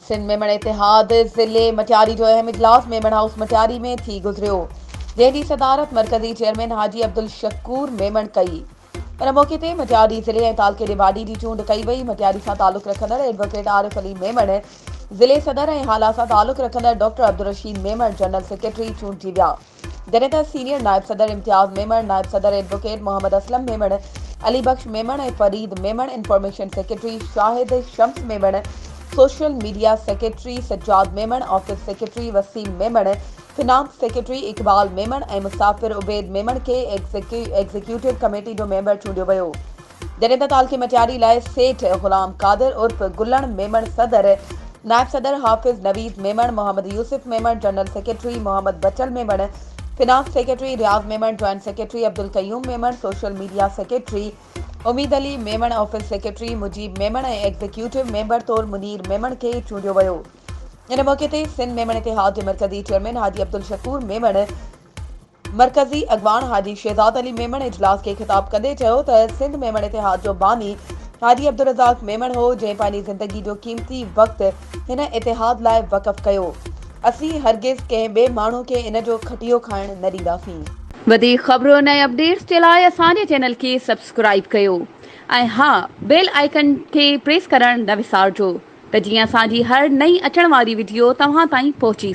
सिंध मेमण इतिहाद ज़िले मटियारी जो अहम इजलास मेमण हाउस मटियारी में थी गुज़रियो, जंहिंजी सदारत मरकज़ी चेयरमैन हाजी अब्दुल शकूर मेमण कई। इन मौक़े ते मटियारी ज़िले ऐं तालके डिवाडी जी चूंड कई वई। मटियारी सां तालुक़ रखंदड़ एडवोकेट आरिफ अली मेमण, ज़िले सदर ऐं हाला सां तालुक़ रखंदड़ doctor Abdul Rashid Memon general secretary चूंडिजी विया, जॾहिं त सीनियर नायब सदर इम्तियाज़ मेमण, नायब सदर एडवोकेट मोहम्मद असलम मेमण, अली बख्श मेमण ऐं Farid Memon, information secretary Shahid Shams Memon, social media secretary Sajjad Memon, office secretary Waseem Memon, finance secretary Iqbal Memon ऐं मुसाफ़िर उबैद मेमण खे एग्जीक्यूटिव कमेटी जो मेंबर चूंडियो वियो, जॾहिं त तालके मटियारी लाइ सेठ ग़ुलाम कादिर उर्फ गुलण मेमण सदर, नायब सदर Hafiz Naveed Memon, Mohammad Yousuf Memon, general secretary Mohammad Bachal Memon, finance secretary Riaz Memon, joint secretary Abdul Qayyum Memon, social media secretary Umeed Ali Memon, office secretary Mujeeb Memon ऐं एग्जीक्यूटिव मेंबर तौर मुनीर मेमण खे चूंडियो वियो। इन मौक़े ते सिंध मेमण इतिहाद जे मरकज़ी चेयरमैन हाजी अब्दुल शकूर मेमण, मरकज़ी अॻवान हाजी शहज़ाद अली मेमण इजलास खे ख़िताब कंदे चयो त सिंध मेमण इतिहाद जो बानी हाजी अब्दुल रज़ाक मेमण हो, जंहिं पंहिंजी ज़िंदगी जो क़ीमती वक़्तु हिन इतिहाद लाइ वक़फ़ कयो। असीं हरगिज़ कंहिं ॿिए माण्हू खे इन जो खटियो खाइण न ॾींदासीं। वधीक ख़बरुनि ऐं अपडेट्स जे लाइ असांजे चैनल खे सब्सक्राइब कयो ऐं हा, बेल आइकन खे प्रेस करणु न विसारिजो त जीअं असांजी हर नई अचण वारी वीडियो तव्हां ताईं पहुची